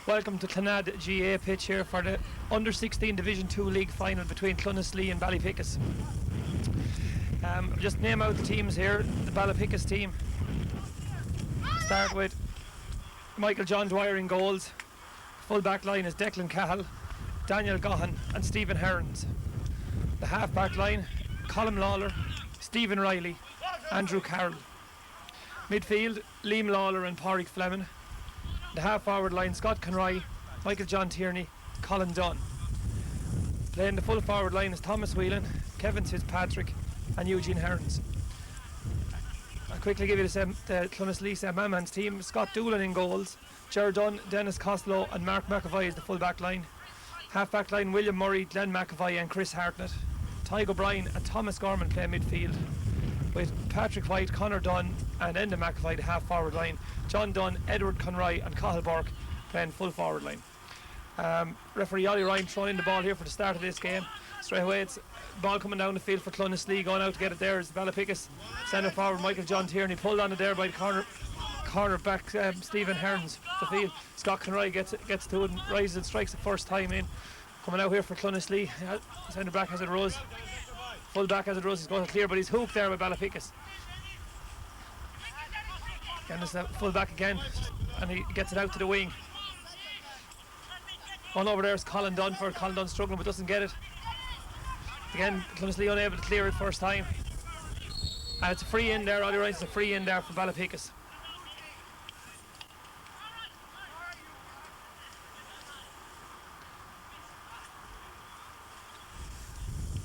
Welcome to Clonaslee GA pitch here for the Under-16 Division 2 League final between Clonaslee and Ballypickas. Just name out the teams here. The Ballypickas team start with Michael John Dwyer in goals. Full back line is Declan Cahill, Daniel Gahan and Stephen Hearns. The half back line, Colm Lawler, Stephen Riley, Andrew Carroll. Midfield, Liam Lawler and Pádraig Fleming. The half forward line, Scott Conroy, Michael John Tierney, Colin Dunn. Playing the full forward line is Thomas Whelan, Kevin Fitzpatrick and Eugene Hearns. I'll quickly give you the Clonaslee St. Mammans team. Scott Doolan in goals, Ger Dunn, Dennis Costello and Mark McAvoy is the full back line. Half back line, William Murray, Glenn McAvoy and Chris Hartnett. Tyg O'Brien and Thomas Gorman play midfield, with Patrick White, Conor Dunn and Enda McAvoy the half forward line. John Dunn, Edward Conroy and Cahill Burke playing full forward line. Referee Ollie Ryan throwing in the ball here for the start of this game. Straight away it's ball coming down the field for Clonaslee. Going out to get it there is Ballypickas. Centre forward Michael John Tierney pulled on it there by the corner back Stephen Hearns. The field, Scott Conroy gets to it and rises and strikes the first time in. Coming out here for Clonaslee. Centre back as it rose. Full back as it rose, he's going to clear, but he's hooked there by Ballypickas. Again, it's full back again, and he gets it out to the wing. One over there is Colin Dunn struggling but doesn't get it. Again, Clonaslee unable to clear it first time. And it's a free in there, Ollie Rice, it's a free in there for Ballypickas.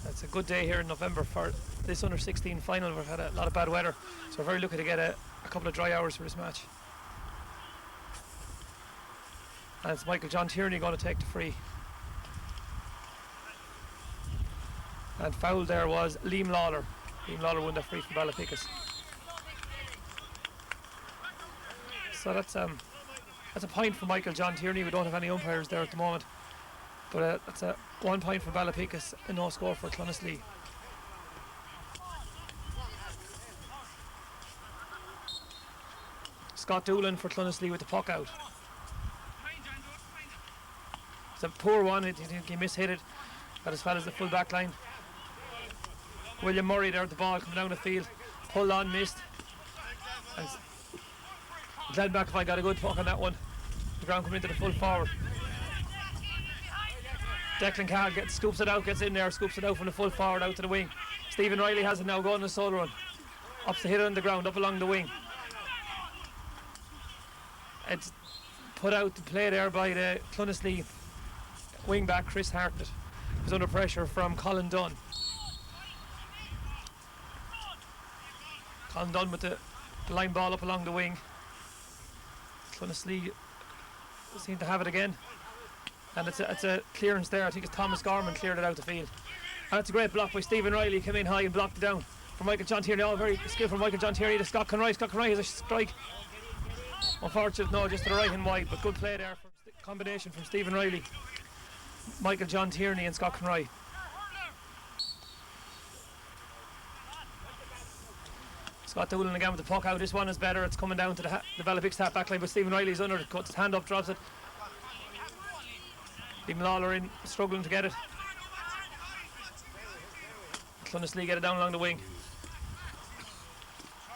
It's a good day here in November for this Under-16 final. We've had a lot of bad weather, so we're very lucky to get a couple of dry hours for this match. And it's Michael John Tierney going to take the free. And foul there was Liam Lawler. Liam Lawler won the free from Ballypickas. So that's a point for Michael John Tierney. We don't have any umpires there at the moment. But that's a 1 point for Ballypickas and no score for Clonaslee. Scott Doolan for Clonaslee with the puck out. It's a poor one, he mishit it. Got as far as the full back line. William Murray there with the ball coming down the field. Pulled on, missed. And Glenn McAvoy got a good puck on that one. The ground coming into the full forward. Declan Cahill scoops it out, gets in there, scoops it out from the full forward out to the wing. Stephen Riley has it now going on a solo run. Ups the hit on the ground, up along the wing. It's put out to play there by the Clonaslee wing back Chris Hartnett, who's under pressure from Colin Dunn. Colin Dunn with the line ball up along the wing. Clonaslee seem to have it again. And it's a clearance there. I think it's Thomas Gorman cleared it out the field. And it's a great block by Stephen Riley. Came in high and blocked it down for Michael John Tierney. All very skillful Michael John Tierney to Scott Conroy. Scott Conroy has a strike. Unfortunate, no, just to the right and wide, but good play there for combination from Stephen Riley, Michael John Tierney and Scott Conroy. Scott Doolan again with the puck out. This one is better. It's coming down to the Ballypickas half back line, but Stephen Riley's under it. Cuts his hand up, drops it. Liam Lawler in, struggling to get it. Clonaslee get it down along the wing.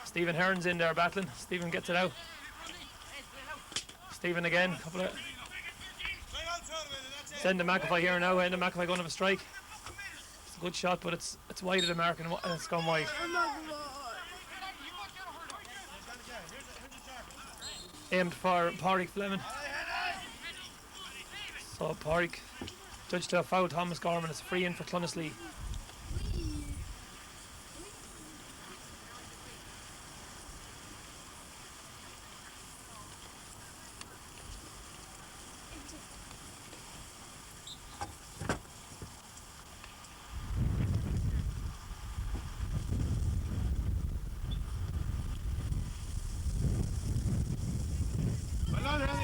Stephen Hearns in there battling. Stephen gets it out. Stephen again. Send the McAvoy here now. Enda McAvoy going to have a strike. It's a good shot, but it's wide of the mark and it's gone wide. Aimed for Pádraig Fleming. So Pádraig judged to a foul Thomas Gorman. It's a free in for Clonaslee.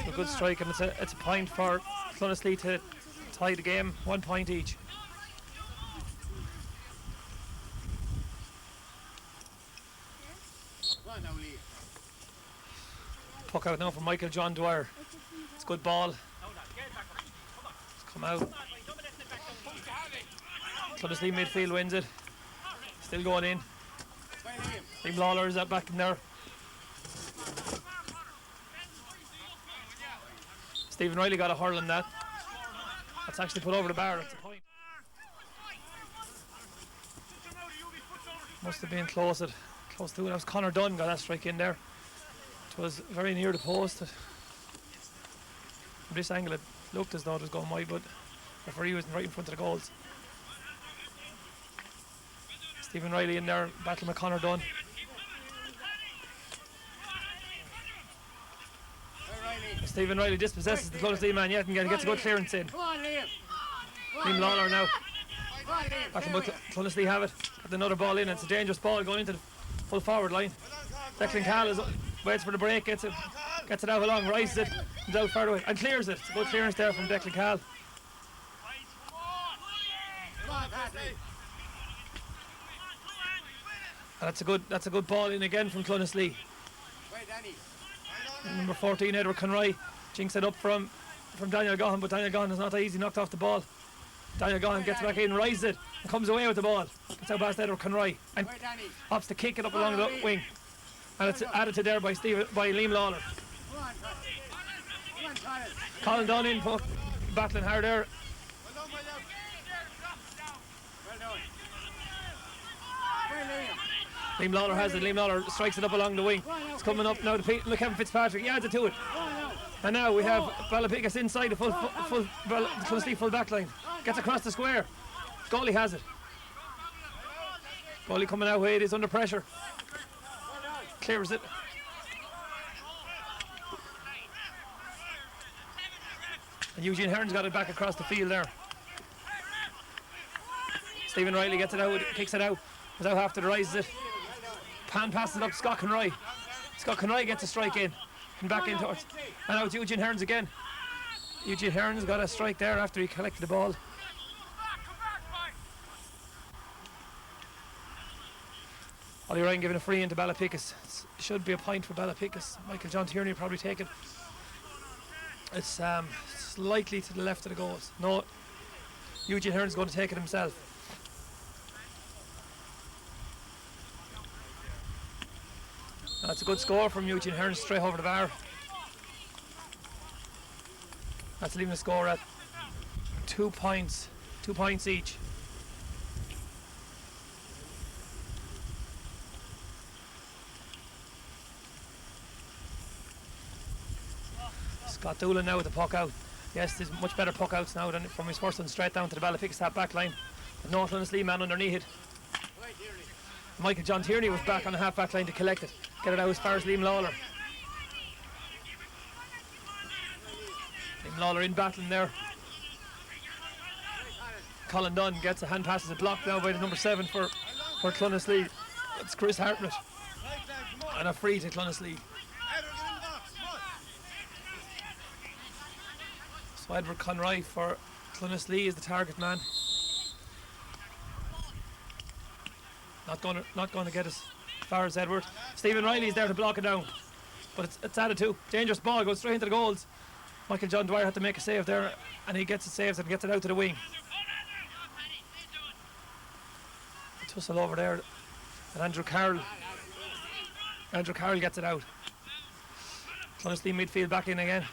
A good strike, and it's a point for Clonaslee to tie the game, 1 point each. Puck out now from Michael John Dwyer. It's a good ball. It's come out. Clonaslee midfield wins it. Still going in. Liam Lawler is back in there. Stephen Riley got a hurl on that. That's actually put over the bar. That's a point. Must have been close to it. That was Conor Dunn got that strike in there. It was very near the post. From this angle it looked as though it was going wide, but the referee was right in front of the goals. Stephen Riley in there battling with Conor Dunn. Stephen Riley dispossesses the Clonaslee man yet and gets a good clearance in. Liam Lawler now. Battling with Clonaslee have it. Got another ball in. It's a dangerous ball going into the full forward line. Declan Cahill waits for the break, gets it out along, rises it, comes out further away and clears it. It's a good clearance there from Declan Cahill. And that's a good ball in again from Clonaslee. Number 14 Edward Conroy jinks it up from Daniel Gahan, but Daniel Gahan is not that easy, knocked off the ball. Daniel Gahan gets back in, rises it and comes away with the ball. Gets out past Edward Conroy and opts to kick it up along the wing. And it's added to there by Liam Lawler. Colin Dunn in, battling hard there. Liam Lawler has it. Liam Lawler strikes it up along the wing. It's coming up now to Kevin Fitzpatrick. He adds it to it. And now we have Ballypickas inside the Clonaslee full back line. Gets across the square. Goalie has it. Goalie coming out where it is under pressure. Clears it. And Eugene Hearn's got it back across the field there. Stephen Riley gets it out, kicks it out. Goes out after the rises it. Pan passes it up to Scott Conroy. Scott Conroy gets a strike in. And back in towards. And now it's Eugene Hearns again. Eugene Hearns got a strike there after he collected the ball. Ollie Ryan giving a free into Ballypickas. Should be a point for Ballypickas. Michael John Tierney will probably take it. It's slightly to the left of the goals. No, Eugene Hearns is going to take it himself. That's a good score from Eugene Hearns straight over the bar. That's leaving the score at 2 points. 2 points each. Scott Doolan now with the puck out. Yes, there's much better puck outs now than from his first one, straight down to the Ballypickas half back line. But no Clonaslee man underneath it. Michael John Tierney was back on the half back line to collect it. Get it out as far as Liam Lawler. Liam Lawler in battling there. Colin Dunn gets a hand pass, is blocked now by the number 7 for Clonaslee. It's Chris Hartnett. And a free to Clonaslee. So Edward Conroy for Clonaslee is the target man. Not going to get as far as Edward. Stephen Riley is there to block it down, but it's added to. Dangerous ball, goes straight into the goals. Michael John Dwyer had to make a save there, and he gets it, saves and gets it out to the wing. A tussle over there, and Andrew Carroll gets it out. Clonaslee midfield back in again.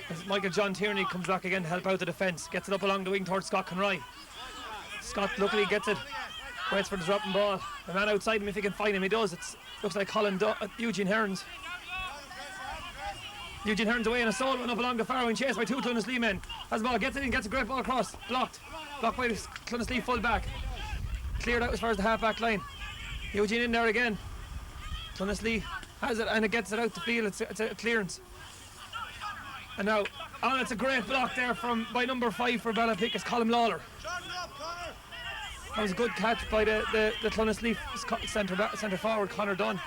As Michael John Tierney comes back again to help out the defence, gets it up along the wing towards Scott Conroy. Scott luckily gets it, waits for the dropping ball. The man outside him, if he can find him, he does. It looks like Eugene Hearns. Eugene Hearns away in a solo and up along the far wing, chased by 2 Clonaslee men. Has the ball, gets it in, gets a great ball across. Blocked by the Clonaslee full back. Cleared out as far as the half back line. Eugene in there again. Clonaslee has it and it gets it out the field. It's a clearance. And now, it's a great block there by number 5 for Ballypickas, Colin Lawler. That was a good catch by the Clonaslee centre forward, Conor Dunn.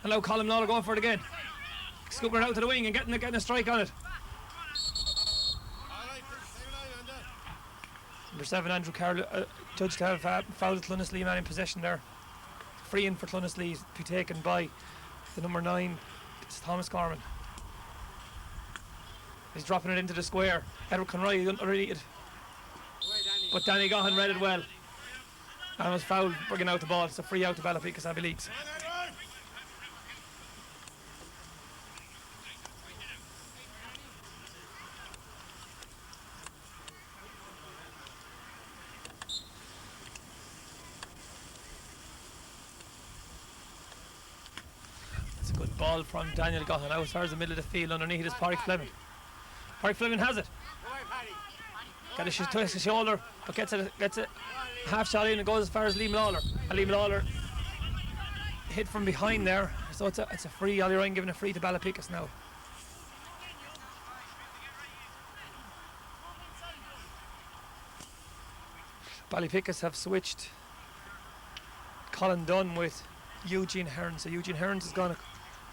And now Colin Lawler going for it again. Scooping it out to the wing and getting a strike on it. Number 7, Andrew Carroll, judged to have fouled Clonaslee man in possession there. Free in for Clonaslee to be taken by the number 9, it's Thomas Gorman. He's dropping it into the square. Edward Conroy underneath it. But Danny Gahan read it well. And was fouled, bringing out the ball. It's a free out to Ballypickas, Abbeyleix. It's a good ball from Daniel Gahan out as far as the middle of the field. Underneath is Pádraig Fleming. Pádraig Fleming has it. Got a twist his shoulder, but gets it half shot in and goes as far as Liam Lawler. And Liam Lawler hit from behind there, so it's a free. Ollie Ryan giving a free to Ballypickas now. Ballypickas have switched Colin Dunn with Eugene Hearns. So Eugene Hearns has gone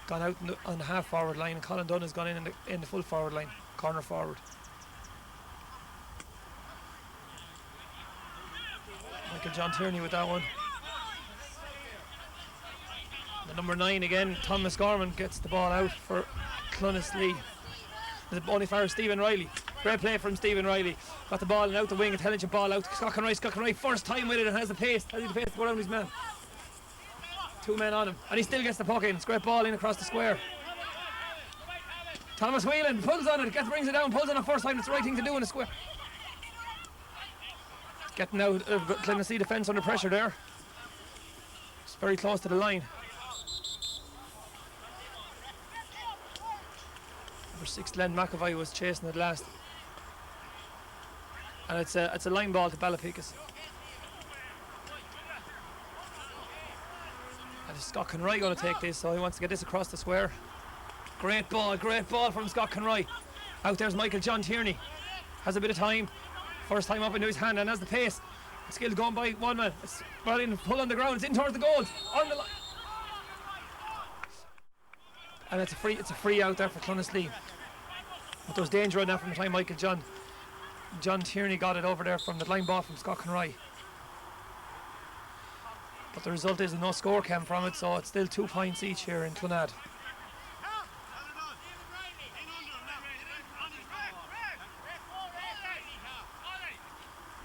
out on the half forward line, and Colin Dunn has gone in the full forward line, corner forward. Michael John Tierney with that one. The number 9 again, Thomas Gorman, gets the ball out for Clonaslee. The only fire Stephen Riley. Great play from Stephen Riley. Got the ball and out the wing, intelligent ball out to Scott Conroy, first time with it and has the pace. Has he the pace to go around his man? 2 men on him. And he still gets the puck in. Great ball in across the square. Thomas Whelan pulls on it, brings it down, pulls on it first time. It's the right thing to do in the square. Getting out of Clonaslee defence under pressure there. It's very close to the line. Number 6, Len McAvoy was chasing it last. And it's a line ball to Ballypickas. And Scott Conroy going to take this, so he wants to get this across the square. Great ball from Scott Conroy. Out there's Michael John Tierney. Has a bit of time. First time up into his hand and has the pace. Skill going by one man. It's well in, pull on the ground. It's in towards the goal. On the line. And it's a free out there for Clonaslee. But there was danger on that from the time Michael John Tierney got it over there from the line ball from Scott Conroy. But the result is no score came from it, so it's still 2 points each here in Clonad.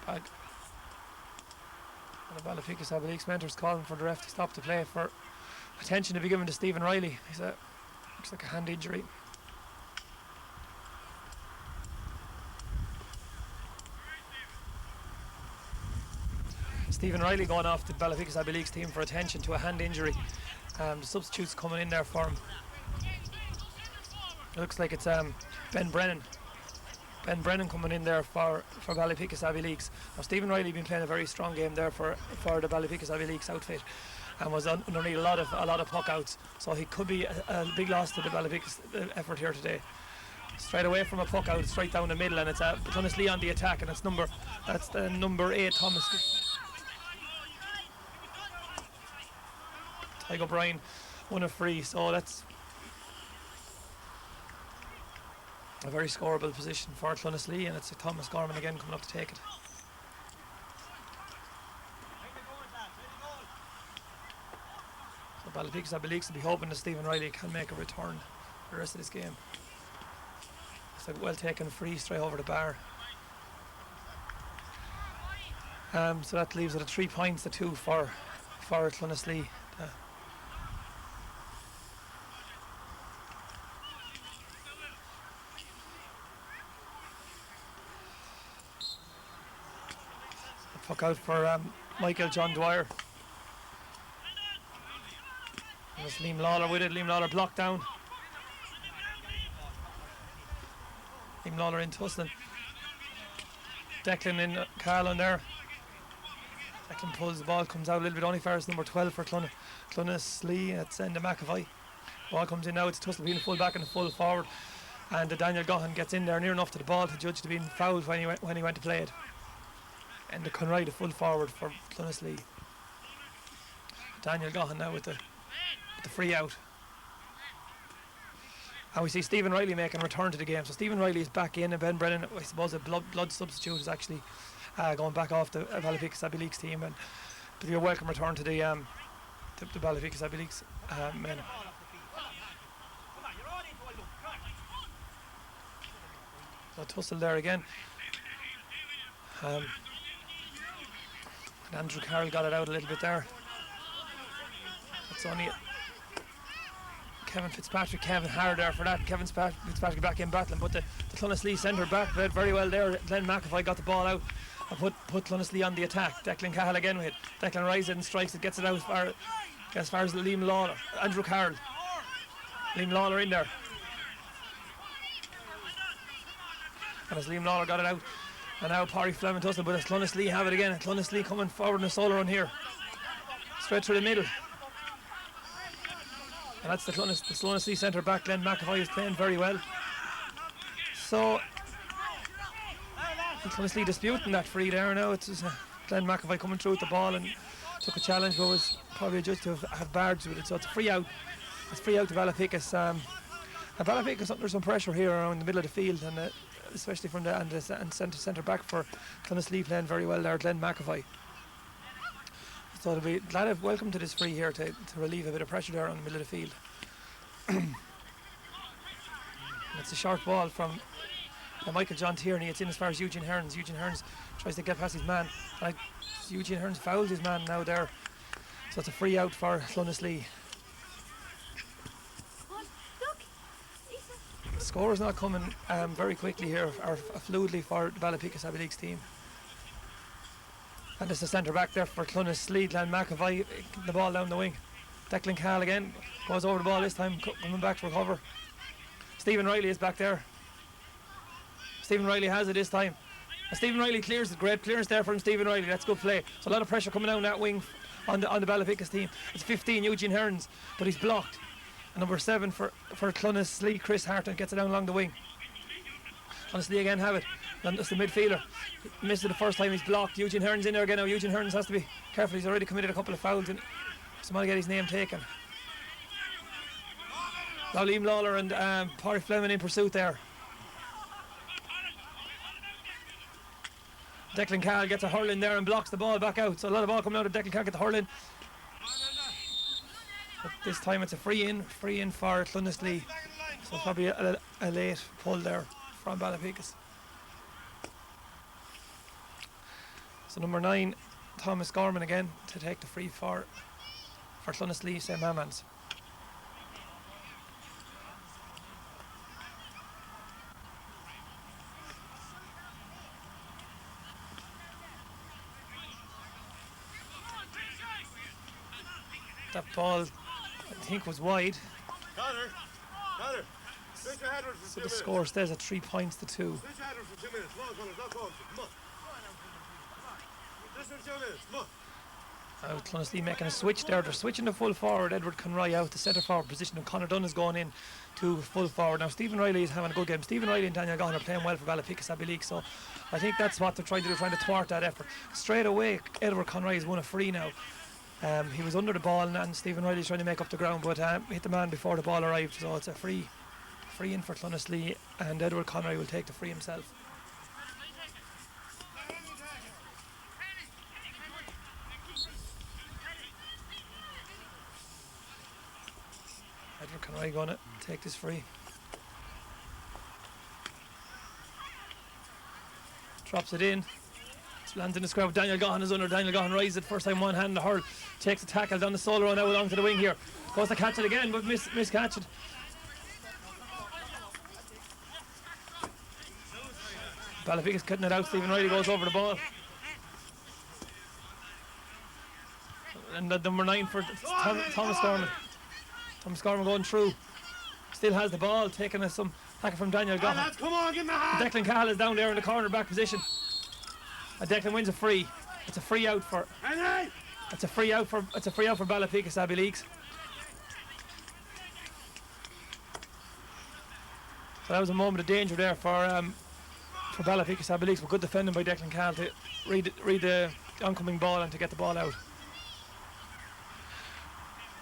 And the Ballypickas Abbeyleix mentors calling for the ref to stop the play for attention to be given to Stephen Riley. Looks like a hand injury. Stephen Riley going off the Ballypickas Abbeyleix team for attention to a hand injury. The substitutes coming in there for him. It looks like it's Ben Brennan. Ben Brennan coming in there for Ballypickas Abbeyleix. Now Stephen Riley been playing a very strong game there for the Ballypickas Abbeyleix outfit, and was underneath a lot of puck outs. So he could be a big loss to the Ballypickas effort here today. Straight away from a puck out, straight down the middle, and it's Clonaslee on the attack, and that's the number 8 Thomas. Tyke O'Brien won a free, so that's a very scoreable position for Clonaslee, and it's a Thomas Gorman again coming up to take it. So Ballypickas Abbeyleix will be hoping that Stephen Riley can make a return for the rest of this game. It's a well taken free straight over the bar. So that leaves it at 3 points to 2 for Clonaslee. Puck out for Michael John Dwyer. There's Liam Lawler with it. Liam Lawler blocked down. Liam Lawler in tussling. Declan in Carlin there. Declan pulls the ball, comes out a little bit only far as number 12 for Clonaslee. It's Enda McAvoy. Ball comes in now. It's tussle between the full back and the full forward. And Daniel Gahan gets in there near enough to the ball to judge to being fouled when he went to play it. And the Conroy, the full forward for Clonaslee. Daniel Gahan now with the free out. And we see Stephen Riley making a return to the game. So Stephen Riley is back in, and Ben Brennan, I suppose a blood substitute, is actually going back off the Ballypickas Abbeyleix team, and to be a welcome return to the Ballypickas Abbeyleix men. So tussle there again. And Andrew Carroll got it out a little bit there. It's only Kevin hard there for that. Kevin Fitzpatrick back in battling, but the Clonaslee centre back played very well there. Glenn McAvoy got the ball out and put Clonaslee on the attack. Declan Cahill again with it. Declan rises it and strikes it, gets it out as far as Liam Lawler. Andrew Carroll. Liam Lawler in there. And as Liam Lawler got it out, and now Parry Fleming tussle, but as Clonaslee have it again. Clonaslee coming forward in a solo run here. Straight through the middle. And that's the Clonaslee centre back. Glenn McAvoy is playing very well. So Clonaslee disputing that free there now. It's Glenn McAvoy coming through with the ball and took a challenge, but was probably just to have barged with it. So it's free out. It's free out to Ballypickas. And Ballypickas under some pressure here around the middle of the field, and especially from the centre back for Clonaslee playing very well there, Glenn McAvoy. So I'll be glad of welcome to this free here to relieve a bit of pressure there on the middle of the field. It's a short ball from Michael John Tierney. It's in as far as Eugene Hearns. Eugene Hearns tries to get past his man. Eugene Hearns fouled his man now there. So it's a free out for Clonaslee. The score is not coming very quickly here, or fluidly for the Ballypickas Abbeyleix team. And it's the centre back there for Clonaslee, Glenn McAvoy, the ball down the wing. Declan Cahill again, goes over the ball this time, coming back to recover. Stephen Riley is back there. Stephen Riley has it this time. And Stephen Riley clears it, great clearance there from Stephen Riley, that's good play. So a lot of pressure coming down that wing on the Ballypickas team. It's 15, Eugene Hearns, but he's blocked. And number 7 for Clonaslee, Chris Harton, gets it down along the wing. Clonaslee again have it. And it's the midfielder. He missed it the first time, he's blocked. Eugene Hearns in there again now. Eugene Hearns has to be careful, he's already committed a couple of fouls and somebody get his name taken. Now Liam Lawler and Parry Fleming in pursuit there. Declan Cahill gets a hurling there and blocks the ball back out. So a lot of ball coming out of Declan Cahill, get the hurling. But this time it's a free in for Clonaslee. So probably a late pull there from Ballypickas. So number 9, Thomas Gorman again to take the free for Clonaslee, St. Mamans. That ball, I think, was wide. Connor, switch your head for 2 minutes. So the score stays at 3 points to 2. Switch your head for 2 minutes. Come on, Connor, come on. Just for 2 minutes, come on. Clonaslee making a switch there. They're switching to full forward. Edward Conroy out the centre forward position, and Conor Dunn is going in to full forward. Now Stephen Riley is having a good game. Stephen Riley and Daniel Gahan are playing well for Ballypickas Abbeyleix, so I think that's what they're trying to do, trying to thwart that effort. Straight away, Edward Conroy has won a free now. He was under the ball and Stephen Riley's trying to make up the ground, but hit the man before the ball arrived, so it's a free in for Clonaslee, and Edward Conroy will take the free himself. Edward Conroy going to take this free. Drops it in. Lands in the square, but Daniel Gahan is under. Daniel Gahan rises it first time, one hand in the hurl, takes a tackle down the solo run now along to the wing here, goes to catch it again but miss catch it. Ballypickas cutting it out. Stephen Riley goes over the ball, and the number 9 for Thomas Gorman. Thomas Gorman going through, still has the ball, taking some tackle from Daniel Gahan. Come on, give me a hand. Declan Cahill is down there in the corner back position. And Declan wins a free. It's a free out for. It's a free out for Ballypickas Abbeyleix. So that was a moment of danger there for Ballypickas Abbeyleix, but good defending by Declan Cahill to read the oncoming ball and to get the ball out.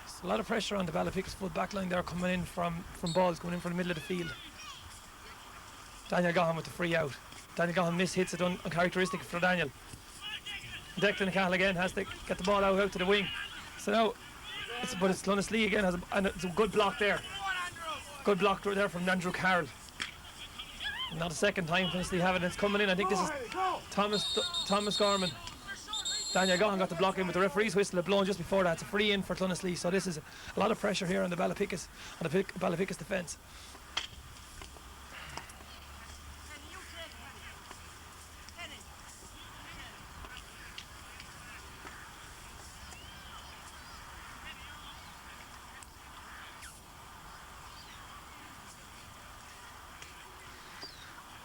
So a lot of pressure on the Ballypickas full back line there, coming in from balls coming in from the middle of the field. Daniel Gahan with the free out. Daniel Gahan hits it uncharacteristic for Daniel. Declan Cahill again has to get the ball out to the wing. So now, it's Clonaslee again, and it's a good block there. Good block there from Andrew Carroll. Not a second time Clonaslee have it, and it's coming in. I think this is Thomas Gorman. Daniel Gahan got the block in, but the referee's whistle had blown just before that. It's a free in for Clonaslee, so this is a lot of pressure here on the Ballypickas, defence.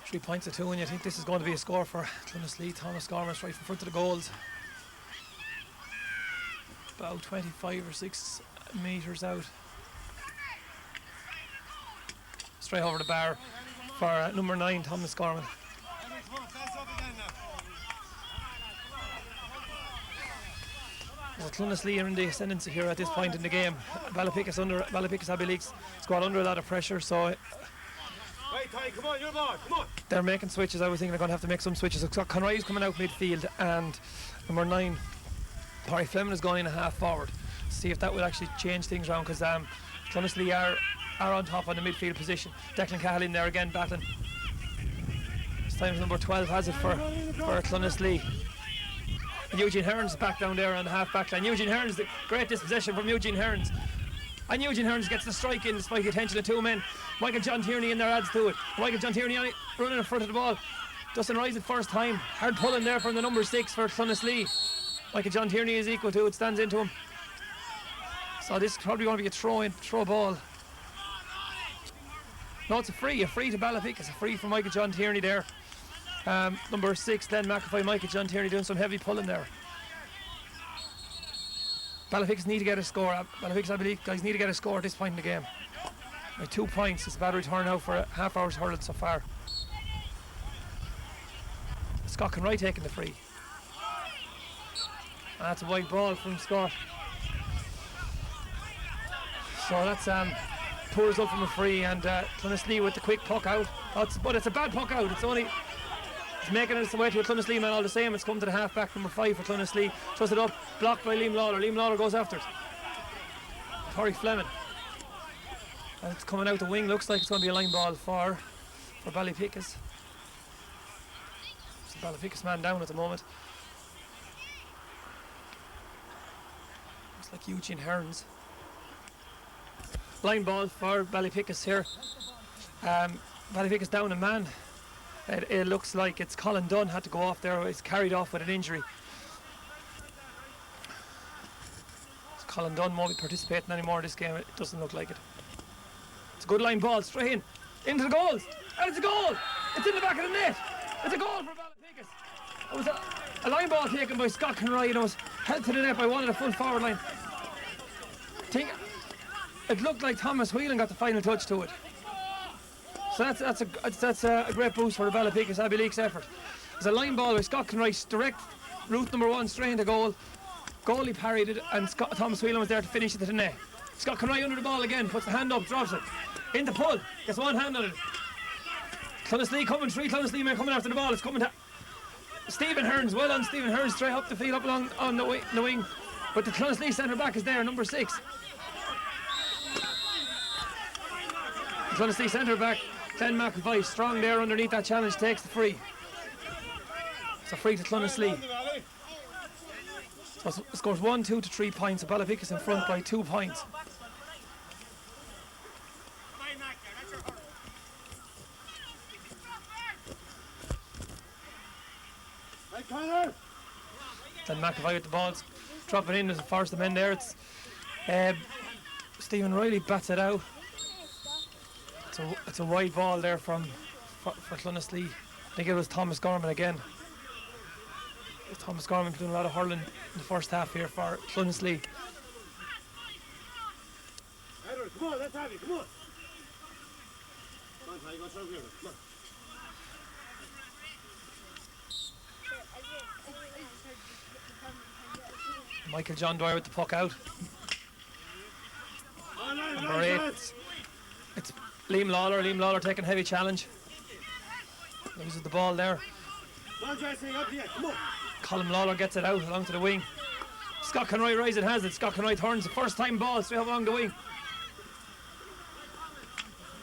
Three points to 2, and you think this is going to be a score for Clonaslee. Thomas Gorman right in front of the goals. About 25 or 6 metres out. Straight over the bar for number 9, Thomas Gorman. Well, Clonaslee are in the ascendancy here at this point in the game. Ballypickas Abbeyleix squad under a lot of pressure, so come on, your ball, come on. They're making switches. I was thinking they're going to have to make some switches. So Conroy's coming out midfield, and number 9, Parry Fleming, is going in a half forward. See if that will actually change things around, because Clonaslee are on top on the midfield position. Declan Cahill in there again battling. This time number 12 has it for Clonaslee. And Eugene Hearns back down there on the half back line. Eugene Hearns, the great dispossession from Eugene Hearns. And Eugene Hearns gets the strike in despite the attention of 2 men. Michael John Tierney in there adds to it. Michael John Tierney running in front of the ball. Dustin Rise at first time. Hard pulling there from the number 6 for Clonaslee. Michael John Tierney is equal to it, stands into him. So this is probably going to be a throw ball. No, it's a free to Ballypickas. A free from Michael John Tierney there. Number 6, Glenn McAvoy. Michael John Tierney doing some heavy pulling there. Ballypickas need to get a score. Ballypickas, I believe, guys need to get a score at this point in the game. By 2 points. It's a bad return now for a half hour's hurled so far. Scott Conroy taking the free. And that's a wide ball from Scott. So that's poor result from a free, and Clonaslee with the quick puck out. But it's a bad puck out. It's making its way to a Clonaslee man all the same. It's come to the half-back, number 5 for Clonaslee. Throws it up, blocked by Liam Lawler. Liam Lawler goes after it. Parry Fleming. And it's coming out the wing. Looks like it's going to be a line ball for Ballypickas. It's a Ballypickas man down at the moment. Looks like Eugene Hearns. Line ball for Ballypickas here. Ballypickas down a man. It looks like it's Colin Dunn had to go off there. He's carried off with an injury. So Colin Dunn won't be participating anymore in this game. It doesn't look like it. It's a good line ball straight in. Into the goals. And it's a goal. It's in the back of the net. It's a goal for Ballypickas. It was a line ball taken by Scott Conroy, and it was held to the net by one of the full forward line. It looked like Thomas Whelan got the final touch to it. So that's a great boost for the Ballypickas Abbeyleix effort. It's a line ball by Scott Conroy, direct route number 1 straight into goal. Goalie parried it, and Thomas Whelan was there to finish it to the net. Scott Conroy under the ball again, puts the hand up, drops it. In the pull, gets one hand on it. Clonaslee coming, 3 Clonaslee men coming after the ball. It's coming to Stephen Hearns. Well on Stephen Hearns, straight up the field, up along on the wing. But the Clonaslee centre back is there, number 6. The Clonaslee centre back, Glenn McAvoy, strong there underneath that challenge, takes the free. It's a free to Clonaslee. So it scores 1, 2 to 3 points. So Ballypickas in front by 2 points. Then McAvoy with the balls, dropping in as a force of men there. It's Stephen Riley bats it out. It's a wide ball there for Clonaslee. I think it was Thomas Gorman again. Thomas Gorman doing a lot of hurling in the first half here for Clonaslee. Edward, come on, let's have you, come on. Come on, Ty, go through here, come on. Michael John Dwyer with the puck out. Number 8. It's Liam Lawler. Liam Lawler taking heavy challenge. Loses the ball there. Come on, Jesse, up here, come on. Colin Lawler gets it out along to the wing. Scott Conroy Rise it has it. Scott Conroy turns the first time ball straight up along the wing.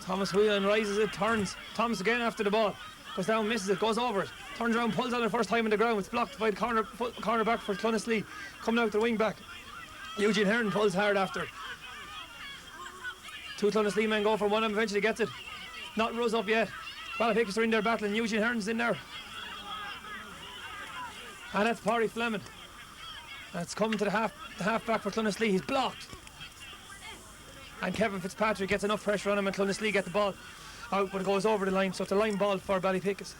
Thomas Whelan rises it, turns. Thomas again after the ball. Goes down, misses it, goes over it. Turns around, pulls on it first time in the ground. It's blocked by the corner back for Clonaslee. Coming out the wing back. Eugene Hearn pulls hard after. Two Clonaslee men go for one of them, eventually gets it. Not rose up yet. Ballypickas are in there battling. Eugene Hearn's in there. And that's Parry Fleming. And it's coming to the half back for Clonaslee. He's blocked. And Kevin Fitzpatrick gets enough pressure on him and Clonaslee get the ball out, but it goes over the line, so it's a line ball for Ballypickas.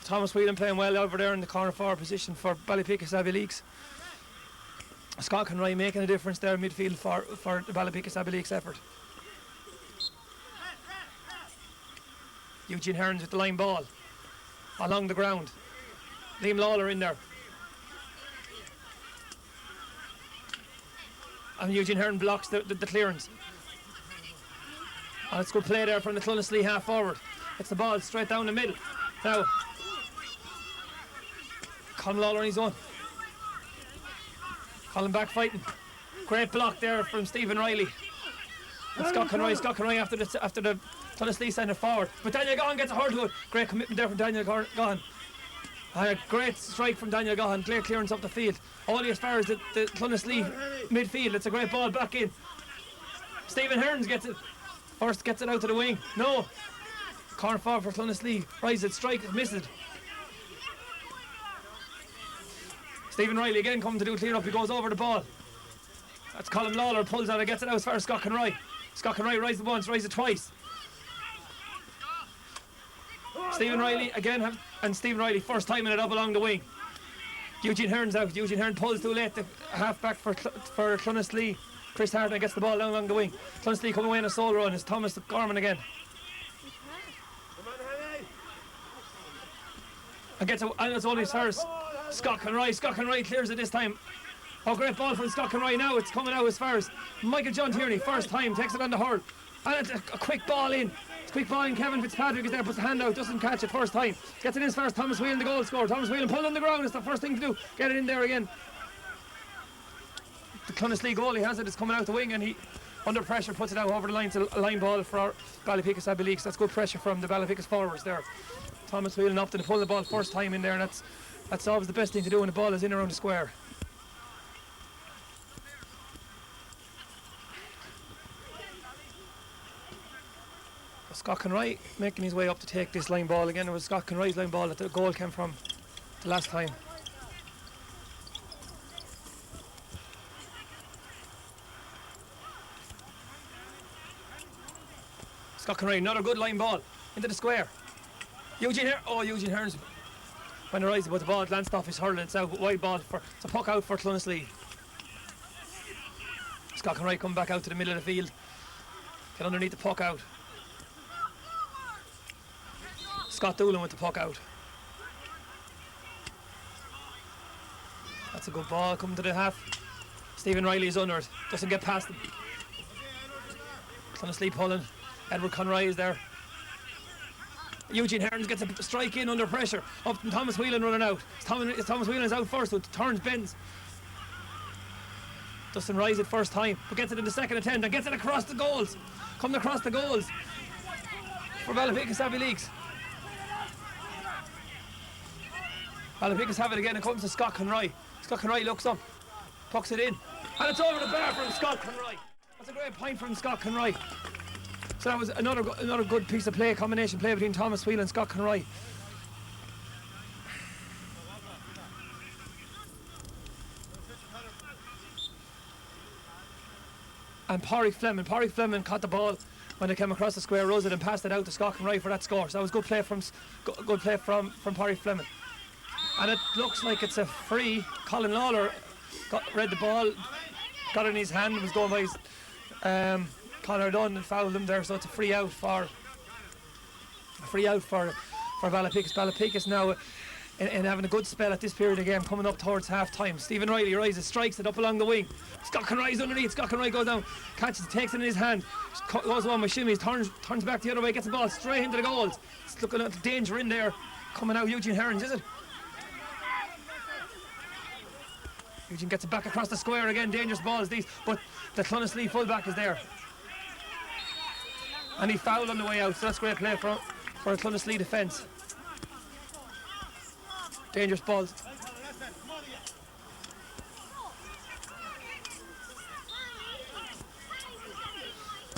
Thomas Whelan playing well over there in the corner forward position for Ballypickas Abbeyleix. Scott Conroy making a difference there in midfield for the Ballypickas Abbeyleix effort. Eugene Hearns with the line ball along the ground. Liam Lawler in there. And Eugene Hearn blocks the clearance. And it's good play there from the Clonaslee half forward. It's the ball straight down the middle. Now, Colin Lawler on his own. Colin back fighting. Great block there from Stephen Riley. And Scott Conroy after the Clonaslee centre forward. But Daniel Gahan gets a hold to it. Great commitment there from Daniel Gahan. And a great strike from Daniel Gahan. Clear clearance up the field. Only as far as the Clonaslee midfield. It's a great ball back in. Stephen Hearns gets it. First gets it out to the wing. No. Corner forward for Clonaslee. Rise it, strike it, miss it. Stephen Riley again coming to do a clear up. He goes over the ball. That's Colin Lawler, pulls out it, gets it out as far as Scott Conroy. Scott Conroy rises it once, rises it twice. Stephen Riley again, and Stephen Riley first time in it up along the wing. Eugene Hearn's out. Eugene Hearn pulls too late. The half back for Clonaslee. Chris Harden gets the ball down along the wing. Clonaslee coming away in a sole run. It's Thomas Gorman again. And it's only as far as Scott Conroy. Scott Conroy clears it this time. Oh, great ball from Scott Conroy now. It's coming out as far as Michael John Tierney. First time, takes it on the hurl. And it's a quick ball in. It's a quick ball in. Kevin Fitzpatrick is there, puts the hand out, doesn't catch it first time. Gets it in as far as Thomas Whelan, the goal scorer. Thomas Whelan pulled on the ground. It's the first thing to do. Get it in there again. The Clonaslee goalie has it. It's coming out the wing and he, under pressure, puts it out over the line. It's a line ball for Ballypickas Abbeyleix. That's good pressure from the Ballypickas forwards there. Thomas Whelan opted to pull the ball first time in there, and that's always the best thing to do when the ball is in around the square. Scott Conroy making his way up to take this line ball again. It was Scott Conroy's line ball that the goal came from the last time. Scott Conroy, another good line ball into the square. Eugene Hearns when he rises, but the ball glanced off his hurling. It's a wide ball it's a puck out for Clonaslee. Scott Conroy come back out to the middle of the field. Get underneath the puck out. Scott Doolan with the puck out. That's a good ball coming to the half. Stephen Riley is under it. Doesn't get past him. Clonaslee pulling. Edward Conroy is there. Eugene Hearns gets a strike in under pressure. Up and Thomas Whelan running out. Thomas Whelan is out first, so turns, bends. Doesn't rise it first time, but gets it in the second attempt and gets it across the goals. Coming across the goals for Ballypickas Abbeyleix. Ballypickas have it again. It comes to Scott Conroy. Scott Conroy looks up, pucks it in, and it's over the bar from Scott Conroy. That's a great point from Scott Conroy. So that was another good piece of play, combination play between Thomas Whelan and Scott Conroy. And Parry Fleming caught the ball when they came across the square, rose it and passed it out to Scott Conroy for that score. So that was good play from Parry Fleming. And it looks like it's a free. Colin Lawler read the ball, got it in his hand, was going by his Conor Dunn and fouled him there, so it's a free out for Ballypickas. Ballypickas now and having a good spell at this period of the game, coming up towards half time. Stephen Riley rises, strikes it up along the wing. Scott Conroy's underneath. Scott Conroy goes down, catches it, takes it in his hand, goes on with shimmies, turns back the other way, gets the ball straight into the goals. It's looking at the danger in there. Coming out, Eugene Herons, is it? Eugene gets it back across the square again. Dangerous balls these, but the Clonaslee fullback is there. And he fouled on the way out, so that's great play for a Clonaslee defence. Dangerous balls.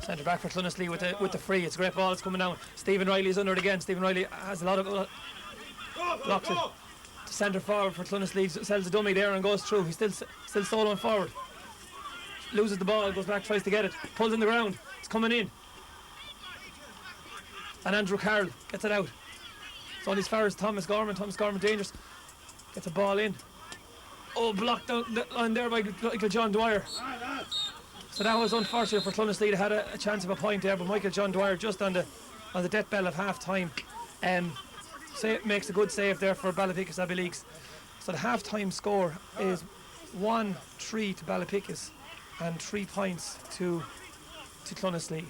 Centre back for Clonaslee with the free. It's a great ball. It's coming down. Stephen Riley is under it again. Stephen Riley has a lot of blocks it. The centre forward for Clonaslee sells a dummy there and goes through. He's still soloing forward. Loses the ball, goes back, tries to get it. Pulls in the ground. It's coming in. And Andrew Carroll gets it out. It's only as far as Thomas Gorman. Thomas Gorman dangerous. Gets a ball in. Oh, blocked down the line there by Michael John Dwyer. So that was unfortunate for Clonaslee. They had a chance of a point there, but Michael John Dwyer just on the death bell of half time makes a good save there for Ballypickas Abbeyleix. So the half time score is 1-3 to Ballypickas and 3 points to Clonaslee.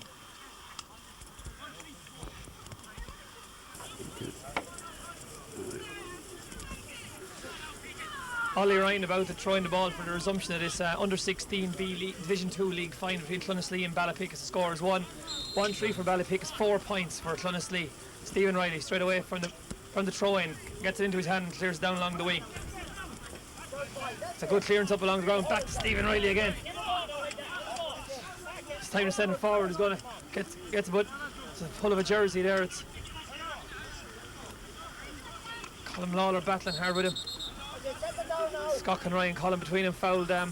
Ollie Ryan about to throwing the ball for the resumption of this under-16 Division 2 league final between Clonaslee and Ballypickas. The score is 1-3 for Ballypickas, 4 points for Clonaslee. Stephen Riley straight away from the throw-in, gets it into his hand and clears it down along the wing. It's a good clearance up along the ground, back to Stephen Riley again. It's time to send it forward. He's going to get a bit. It's a pull of a jersey there. It's Colin Lawler battling hard with him. Scott Conroy and Colin between him fouled the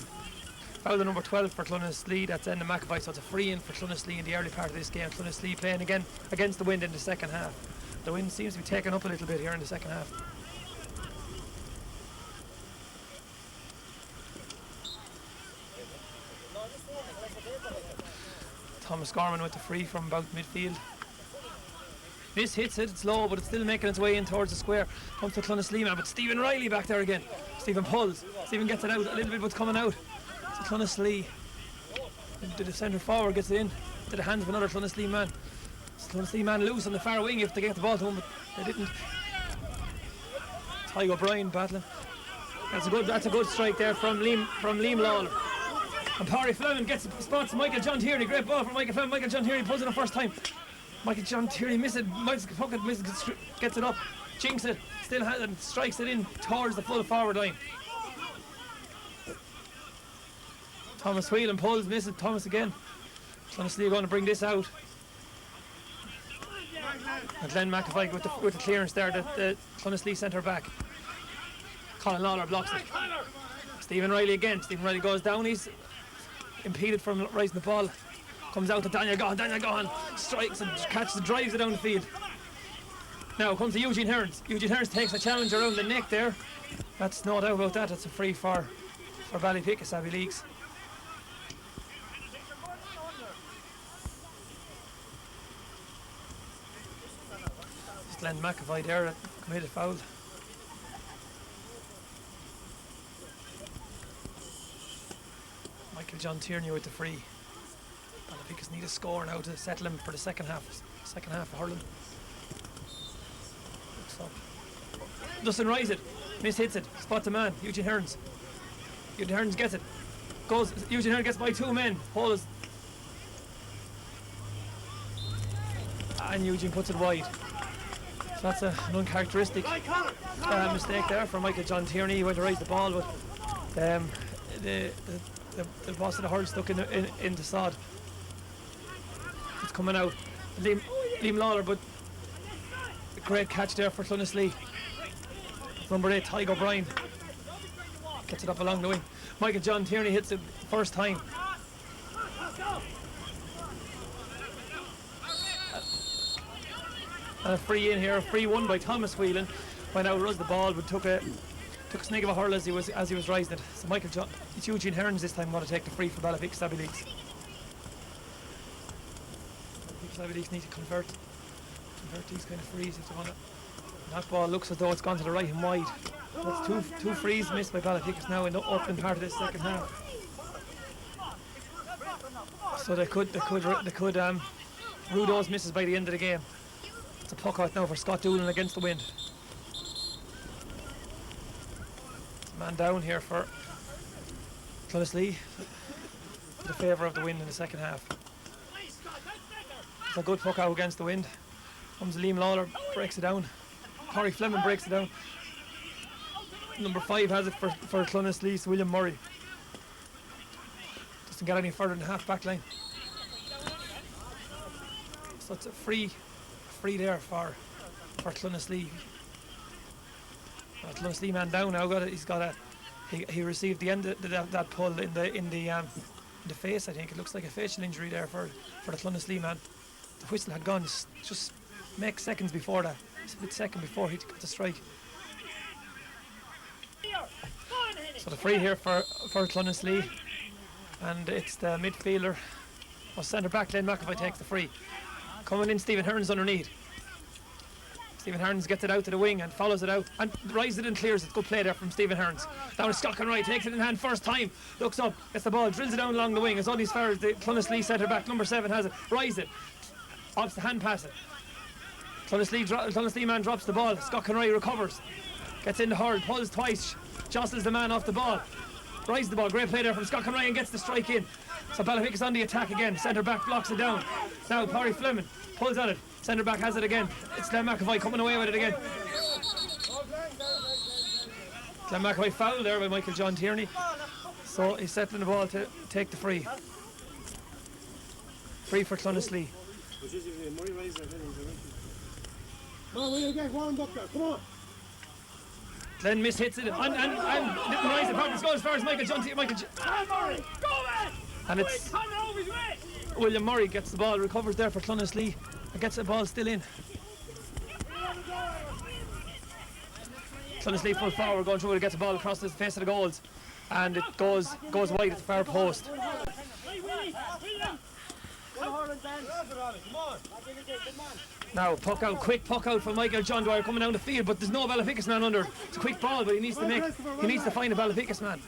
number 12 for Clonaslee. That's Enda McAvoy, so it's a free in for Clonaslee in the early part of this game. Clonaslee playing again against the wind in the second half. The wind seems to be taking up a little bit here in the second half. Thomas Gorman with the free from about midfield. This hits it, it's low, but it's still making its way in towards the square. Comes to Clonaslee man, but Stephen Riley back there again. Stephen pulls. Stephen gets it out a little bit, but it's coming out. So Clonaslee, the centre forward gets it in to the hands of another Clonaslee man. Clonaslee man loose on the far wing if they get the ball to him, but they didn't. Ty O'Brien battling. That's a good strike there from Liam Lawler. And Parry Fleming spots Michael John Tierney. Great ball from Michael Fleming. Michael John Tierney pulls it the first time. Michael John Tierney misses it. Gets it up, jinks it, still has it, and strikes it in towards the full forward line. Thomas Whelan pulls, misses. Thomas again. Clonaslee are going to bring this out. And Glenn McAvoy with the clearance there, the Clonaslee centre back. Colin Lawler blocks it. Stephen Riley again. Stephen Riley goes down. He's impeded from raising the ball. Comes out to Daniel Gahan. Daniel Gahan strikes and catches and drives it down the field. Now comes to Eugene Herons. Eugene Herons takes a challenge around the neck there. That's no doubt about that. It's a free for Ballypickas Abbeyleix. It's Glenn McAvoy there that committed foul. Michael John Tierney with the free. Ballypickas need a score now to settle him for the second half of Hurling. Looks up. Doesn't rise it. Hits it. Spot the man. Eugene Herons. Eugene Herons gets it. Goes. Eugene Herons gets by 2 men. Holds. And Eugene puts it wide. So that's an uncharacteristic mistake there for Michael John Tierney. He went to raise the ball, but the boss of the hurl stuck in the sod. It's coming out. Liam Lawler, but a great catch there for Clonaslee. Number 8, Ty O'Brien. Gets it up along the wing. Michael John Tierney hits it first time. And a free in here, a free one by Thomas Whelan. Went out, runs the ball, but took a snake of a hurl as he was rising it. So it's Eugene Herons this time going to take the free for Ballypickas Abbeyleix. Ballypickas Abbeyleix need to convert these kind of frees if they want to That ball looks as though it's gone to the right and wide. That's two frees missed by Ballypickas now in the opening part of this second half. So they could rue those misses by the end of the game. It's a puck out now for Scott Doolan against the wind. Man down here for Clonaslee. The favour of the wind in the second half. It's a good puck out against the wind. Comes Liam Lawler, breaks it down. Corey Fleming breaks it down. Number 5 has it for Clonaslee, William Murray. Doesn't get any further than half back line. So it's a free there for Clonaslee. Clonaslee man down now. He received the end of that pull in the face. I think it looks like a facial injury there for the Clonaslee man. The whistle had gone just seconds before that. A split second before he got the strike. So the free here for Clonaslee, and it's the midfielder or centre back Glenn McAvoy takes the free. Coming in, Stephen Hearns underneath. Stephen Hearns gets it out to the wing and follows it out and rises it and clears it. Good play there from Stephen Hearns. Down to Scott and right, takes it in hand first time, looks up, gets the ball, drills it down along the wing. It's only as far as the Clonaslee centre back, number 7 has it, rises it, opts the hand pass it. Clonaslee man drops the ball, Scott Conroy recovers, gets in the hurl, pulls twice, jostles the man off the ball, rises the ball, great play there from Scott Conroy and gets the strike in. So Ballypickas on the attack again, centre back blocks it down. Now Corey Fleming pulls on it, centre back has it again. It's Glenn McAvoy coming away with it again. Glenn McAvoy fouled there by Michael John Tierney. So he's settling the ball to take the free. Free for Clonaslee. Come on. Glenn mishits it and didn't rise it. Probably goes as far as Michael John Tierney. And it's William Murray gets the ball, recovers there for Clonaslee and gets the ball still in. Clonaslee full forward going through it, gets the ball across the face of the goals and it goes wide at the far post. Now puck out, quick puck out for Michael John Dwyer coming down the field, but there's no Ballypickas man under. It's a quick ball, but he needs to find a Ballypickas man.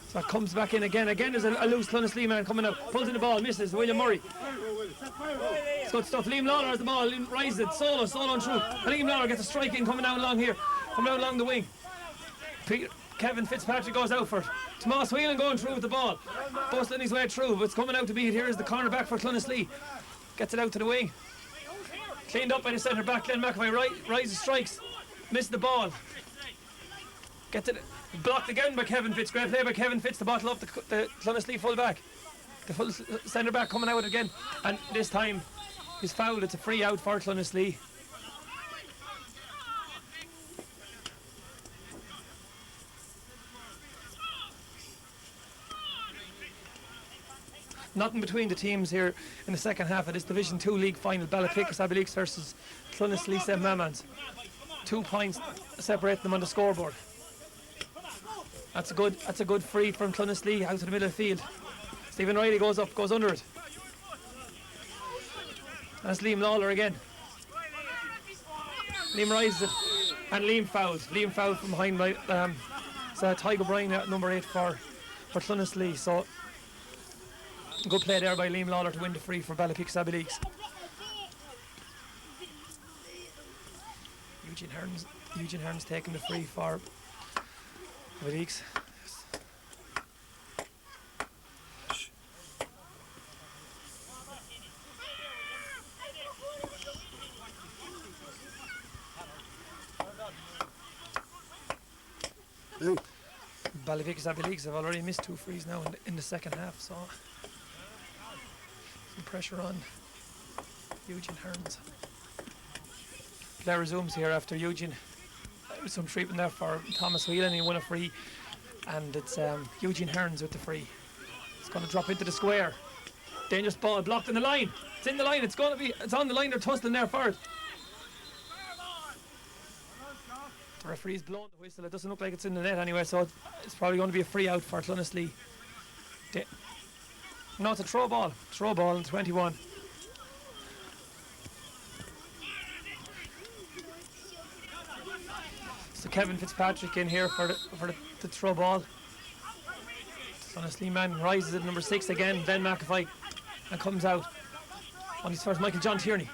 So it comes back in again. Again there's a loose Clonaslee man coming out, pulls in the ball, misses. William Murray. It's good stuff. Liam Lawler has the ball, rises it, solo on through. And Liam Lawler gets a strike in coming down along here, coming down along the wing. Kevin Fitzpatrick goes out for it. Tomas Whelan going through with the ball, bustling his way through, but it's coming out to beat. Here is the cornerback for Clonaslee. Gets it out to the wing. Cleaned up by the centre back, Glenn McAvoy, rises, strikes, missed the ball. Gets it blocked again by Kevin Fitz. Great play by Kevin Fitz to bottle up the Clonaslee full back. The full centre back coming out again, and this time he's fouled. It's a free out for Clonaslee. Nothing between the teams here in the second half of this Division 2 League final. Ballypickas Abbeyleix versus Clonaslee St Mammons. 2 points separate them on the scoreboard. That's a good free from Clonaslee out to the middle of the field. Stephen Riley goes up, goes under it. That's Liam Lawler again. Liam rises it and Liam fouls. Liam fouled from behind by Tygo Bryan at number 8 for Clonaslee. So good play there by Liam Lawler to win the free for Ballypickas Abbeyleix. Eugene Hearns taking the free for Abbeyleix. Ballypickas Abbeyleix have already missed 2 frees now in the second half, so some pressure on Eugene Hearns. Play resumes here after Eugene. Some treatment there for Thomas Whelan. He won a free, and it's Eugene Hearns with the free. It's going to drop into the square. Dangerous ball, blocked in the line. It's in the line. It's on the line. They're tussling there for it. The referee's blown the whistle. It doesn't look like it's in the net anyway, so it's probably going to be a free out for Clonaslee. No, it's a throw ball. Throw ball in 21. So Kevin Fitzpatrick in here for the throw ball. Clonaslee man rises at number 6 again, then McAvoy, and comes out on his first. Michael John Tierney.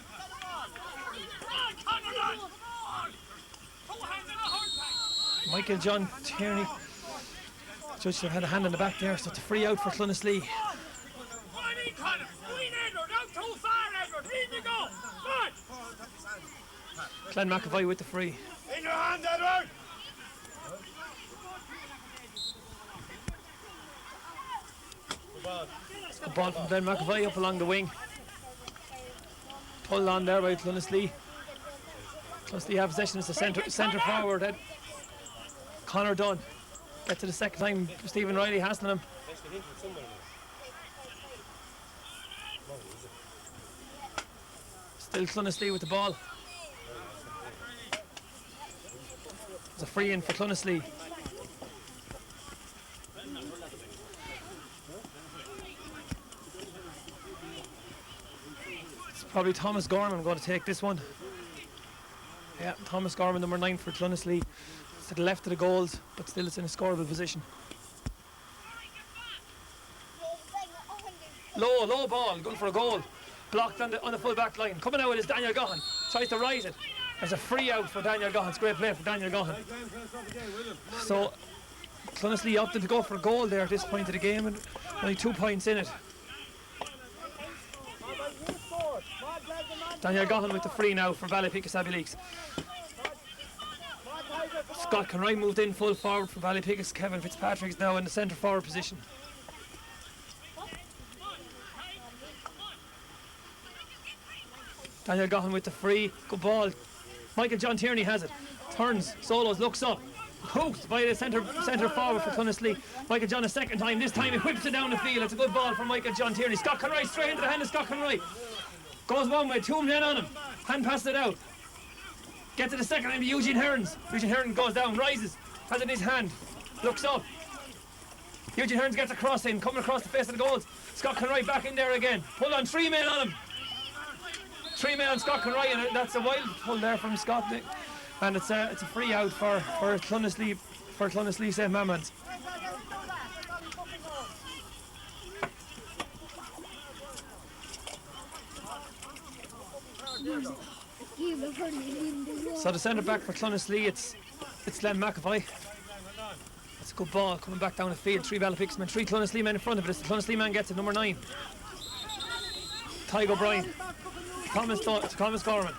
Michael John Tierney. Judge should have had a hand on the back there, so it's a free out for Clonaslee. Glenn McAvoy with the free. In your hand, Edward! Good ball from Glenn McAvoy up along the wing. Pulled on there by Clonaslee. Clonaslee have possession as the centre forward. Ed. Connor Dunn. Get to the second time. Stephen Riley hassling him. Still Clonaslee with the ball. It's a free in for Clonaslee. It's probably Thomas Gorman going to take this one. Yeah, Thomas Gorman, number 9 for Clonaslee. It's to the left of the goals, but still it's in a scoreable position. Low ball, going for a goal. Blocked on the full back line. Coming out is Daniel Gahan. Tries to rise it. There's a free out for Daniel Gahan. It's a great play for Daniel Gahan. So Clonaslee opted to go for a goal there at this point of the game, and only 2 points in it. Daniel Gahan with the free now for Ballypickas Abbeyleix. Scott Conroy moved in full forward for Ballypickas. Kevin Fitzpatrick is now in the centre forward position. Daniel Gahan with the free. Good ball. Michael John Tierney has it. Turns, solos, looks up. Hooked by the centre forward for Clonaslee. Michael John a second time. This time he whips it down the field. It's a good ball from Michael John Tierney. Scott Conroy straight into the hand of Scott Conroy. Goes one way, 2 men on him. Hand passed it out. Gets to the second time, Eugene Hearns. Eugene Hearns goes down, rises, has it in his hand, looks up. Eugene Hearns gets a cross in, coming across the face of the goals. Scott Conroy back in there again. Pull on, 3 men on him. 3 men on Scott Conroy, and that's a wild pull there from Scott. And it's a free out for Clonaslee St. Mammons. So the centre back for Clonaslee, it's Glenn McAvoy. It's a good ball coming back down the field. 3 Ballypickas men, 3 Clonaslee men in front of it. The Clonaslee man gets it, number 9. Tygo O'Brien. Thomas Gorman.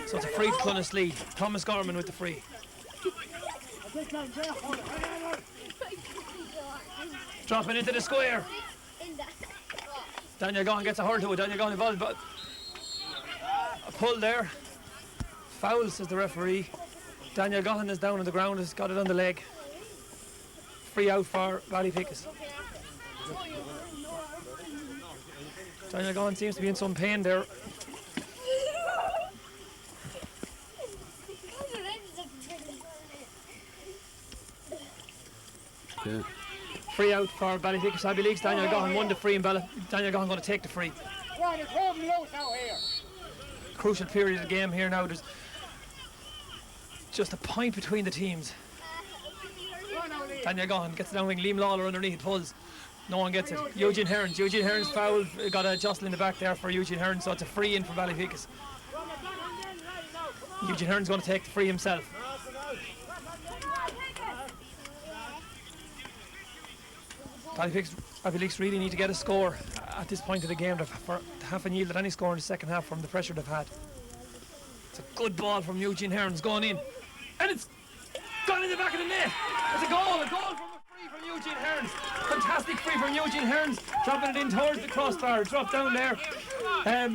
So it's a free to Clonaslee. Thomas Gorman with the free. Dropping into the square. Daniel Gahan gets a hurl to it. Daniel Gahan involved, but a pull there. Foul, says the referee. Daniel Gahan is down on the ground, has got it on the leg. Free out for Ballypickas. Daniel Gahan seems to be in some pain there. Yeah. Free out for Ballypickas Abbeyleix. Daniel Gahan won the free, and Daniel Gahan going to take the free. Crucial period of the game here now. There's just a point between the teams. Daniel Gahan gets it down wing. Liam Lawler underneath, pulls. No one gets it. Eugene Hearns foul. Got a jostle in the back there for Eugene Hearns, so it's a free in for Ballypickas. Eugene Hearns going to take the free himself. Abbeyleix really need to get a score at this point of the game to haven't yielded any score in the second half from the pressure they've had. It's a good ball from Eugene Hearns going in, and it's gone in the back of the net. It's a goal from a free from Eugene Hearns. Fantastic free from Eugene Hearns, dropping it in towards the crossbar, dropped down there,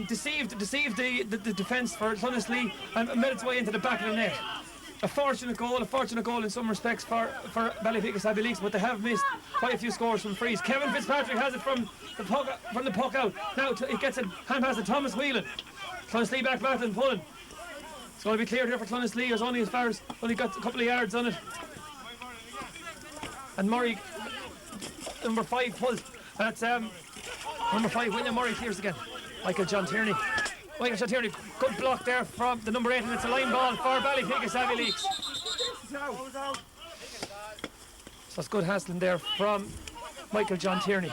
deceived the defence for Clonaslee and made its way into the back of the net. A fortunate goal in some respects for Ballypickas Abbeyleix, but they have missed quite a few scores from frees. Kevin Fitzpatrick has it from the puck out. Now it gets a hand pass to Thomas Whelan. Clonaslee back and pulling. It's going to be cleared here for Clonaslee. It's only got a couple of yards on it. And Murray, number 5, pulls. That's Number 5, William Murray clears again. Michael John Tierney. Michael John Tierney, good block there from the number 8, and it's a line ball for Ballypickas, Abbeyleix. So it's good hassling there from Michael John Tierney.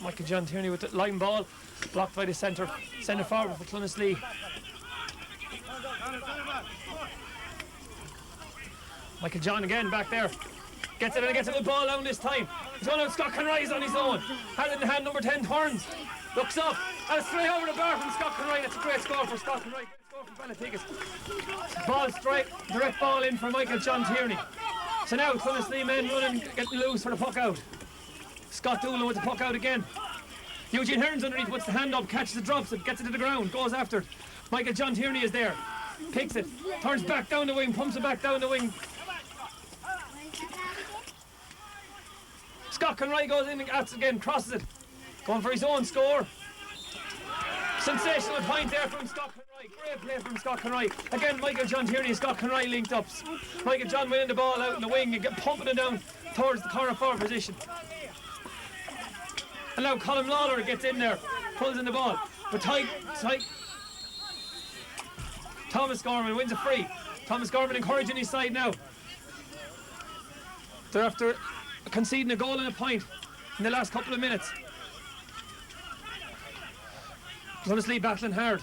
Michael John Tierney with the line ball, blocked by the centre forward for Clonaslee. Michael John again back there. Gets it and gets a good ball down this time. He's going out, Scott Conroy's on his own. Has it in hand, number 10, Horns. Looks up, and it's straight over the bar from Scott Conroy. That's a great score for Scott Conroy. Great score from Ballypickas. Ball straight, direct ball in for Michael John Tierney. So now Clonaslee men running, getting loose for the puck out. Scott Doolan with the puck out again. Eugene Hearns underneath, puts the hand up, catches it, drops it, gets it to the ground, goes after it. Michael John Tierney is there. Picks it, turns back down the wing, pumps it back down the wing. Scott Conroy goes in and at it again, crosses it. Going for his own score. Sensational point there from Scott Conroy. Great play from Scott Conroy. Again, Michael John Tierney and Scott Conroy linked up. Michael John winning the ball out in the wing and pumping it down towards the corner forward position. And now Colin Lawler gets in there, pulls in the ball. But tight. Thomas Gorman wins a free. Thomas Gorman encouraging his side now. They're after conceding a goal and a point in the last couple of minutes. Clonaslee battling hard.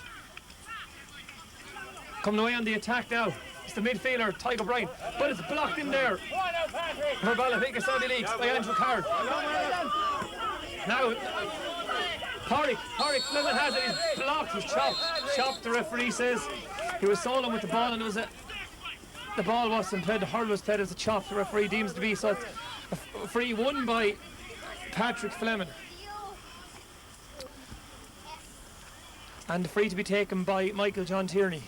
Coming away on the attack now. It's the midfielder, Tyke O'Brien. But it's blocked in there for Ballypickas Abbeyleix by Andrew Card. Now, Porrick Fleming has it, he's blocked, he's chopped, the referee says. He was soloing with the ball and it was the ball wasn't played, the hurl was played as a chop, the referee deems to be, so it's a free won by Patrick Fleming. And the free to be taken by Michael John Tierney.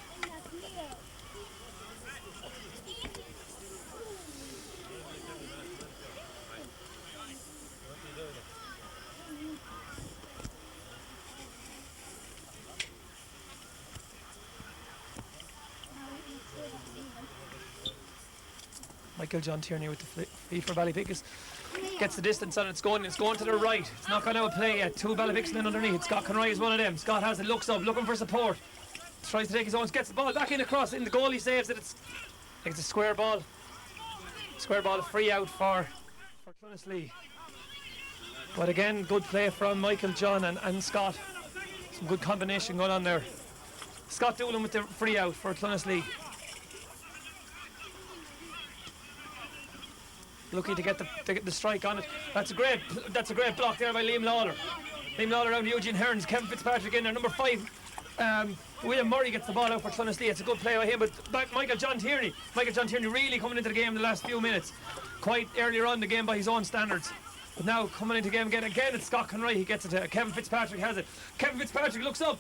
Michael John Tierney with the free for Ballypickas. Gets the distance on it, it's going to the right. It's not going out of play yet. 2 Ballypickas in underneath. Scott Conroy is one of them. Scott has it, looks up, looking for support. Tries to take his own, gets the ball back in across, in the goalie saves it. It's a square ball. Square ball, a free out for Clonaslee. But again, good play from Michael John and Scott. Some good combination going on there. Scott Doolan with the free out for Clonaslee. Lucky to get the strike on it. That's a great block there by Liam Lawler. Liam Lawler around Eugene Hearns, Kevin Fitzpatrick in there. Number 5, William Murray gets the ball out for Clonaslee. It's a good play by him, but Michael John Tierney really coming into the game in the last few minutes. Quite earlier on in the game by his own standards. But now coming into the game again it's Scott Conroy, he gets it to Kevin Fitzpatrick has it. Kevin Fitzpatrick looks up.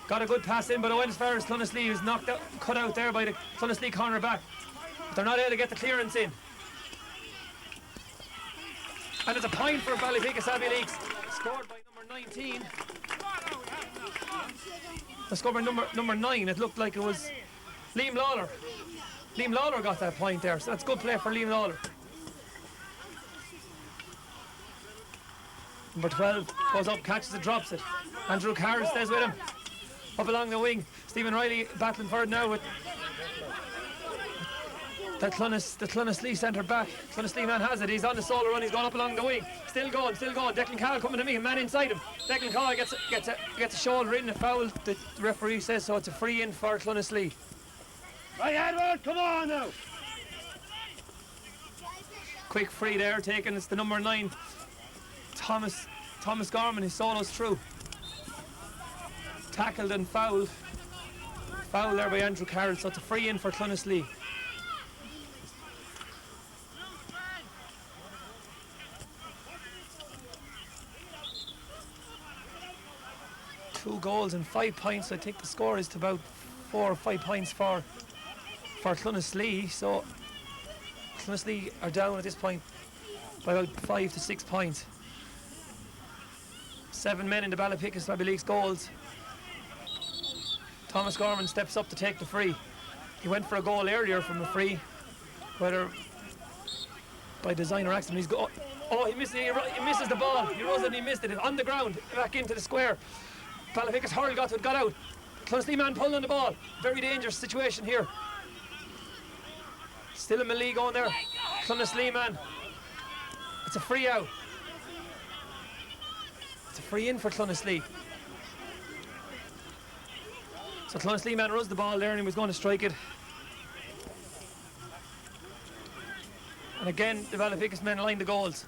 Got a good pass in, but it went as far as Clonaslee. Is knocked out, cut out there by the Clonaslee corner back. But they're not able to get the clearance in. And it's a point for Ballypickas Abbeyleix, scored by number 19. Scored by number 9. It looked like it was Liam Lawler. Liam Lawler got that point there, so that's good play for Liam Lawler. Number 12 goes up, catches it, drops it. Andrew Carr stays with him. Up along the wing. Stephen Riley battling for it now with the Clonaslee centre back. Clonaslee man has it, he's on the solo run, he's going up along the wing. Still going. Declan Call coming to me, a man inside him. Declan Call gets a shoulder in, a foul. The referee says so, it's a free in for Clonaslee. Right, Edward, come on now. Quick free there taken, it's the number 9. Thomas Gorman, his solo's through. Tackled and fouled. Foul there by Andrew Carroll, so it's a free in for Clonaslee. Two goals and 5 points. I think the score is to about 4 or 5 points for Clonaslee. So Clonaslee are down at this point by about 5 to 6 points. 7 men in the Ballypickas Abbeyleix goals. Thomas Gorman steps up to take the free. He went for a goal earlier from a free, whether by design or accident. He misses the ball. He rose and he missed it on the ground, back into the square. Ballypickas hurl got out. Clonaslee man pulled on the ball. Very dangerous situation here. Still in melee going there. Clonaslee man. It's a free out. It's a free in for Clonaslee. So Clonaslee man runs the ball there and he was going to strike it. And again, the Ballypickas men line the goals.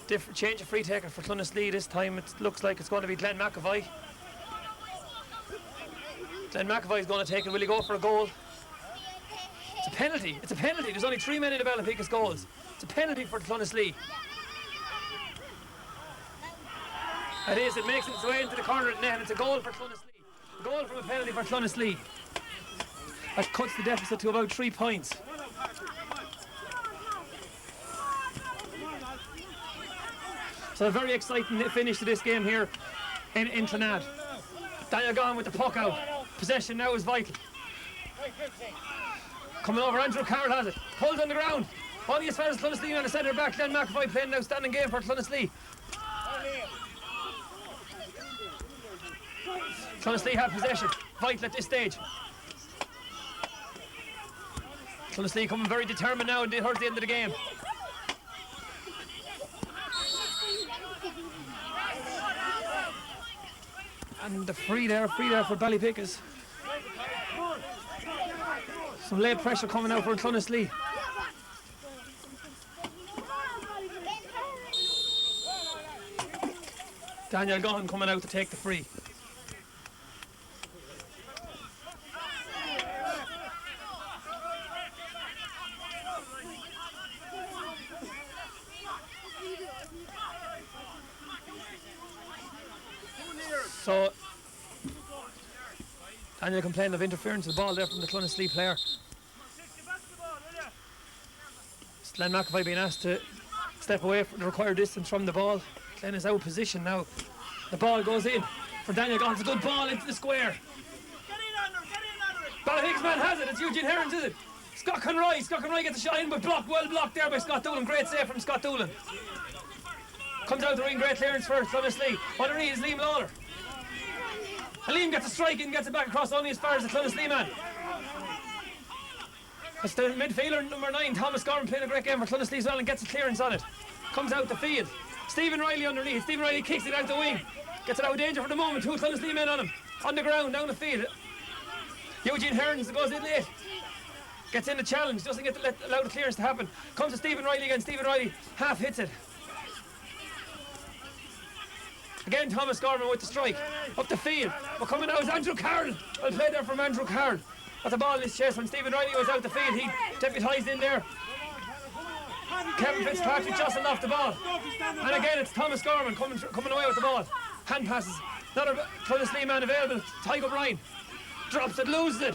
Different change of free taker for Clonaslee this time. It looks like it's going to be Glenn McAvoy. Glenn McAvoy is going to take it. Will he go for a goal? It's a penalty. It's a penalty. There's only 3 men in the Ballypickas goals. It's a penalty for Clonaslee. It is. It makes its way into the corner of the net. It's a goal for Clonaslee. A goal from a penalty for Clonaslee. That cuts the deficit to about 3 points. So a very exciting finish to this game here in Clonaslee. Daniel Gahan with the puck out. Possession now is vital. Coming over, Andrew Carroll has it. Pulled on the ground. Only as far as Clonaslee on the centre back. Glenn McAvoy playing an outstanding game for Clonaslee. Clonaslee have possession. Vital at this stage. Clonaslee coming very determined now towards the end of the game. And the free there for Ballypickas. Some late pressure coming out for Clonaslee. Daniel Gahan coming out to take the free. So Daniel complained of interference with the ball there from the Clonaslee player. Glenn McAvoy being asked to step away from the required distance from the ball. Glenn is out of position now. The ball goes in for Daniel Gahan. It's a good ball into the square. Ballypickas man has it. It's Eugene Herons, is it? Scott Conroy. Scott Conroy gets a shot in, but well blocked there by Scott Doolan. Great save from Scott Doolan. Comes out the ring, great clearance for Clonaslee. Underneath is Liam Lawler. And Liam gets a strike and gets it back across only as far as the Clonaslee man. It's the midfielder number 9, Thomas Gorman, playing a great game for Clonaslee as well and gets a clearance on it. Comes out the field. Stephen Riley underneath. Stephen Riley kicks it out the wing. Gets it out of danger for the moment. 2 Clonaslee men on him. On the ground, down the field. Eugene Herons goes in late. Gets in the challenge. Doesn't get to allow the clearance to happen. Comes to Stephen Riley again. Stephen Riley half hits it. Again, Thomas Gorman with the strike. Up the field. But coming out is Andrew Carroll. Well played there from Andrew Carroll. Got the ball in his chest when Stephen Riley was out the field. He deputised in there. Kevin Fitzpatrick jostled off the ball. And again, it's Thomas Gorman coming away with the ball. Hand passes. Another Clonaslee man available. Tyke O'Brien. Drops it, loses it.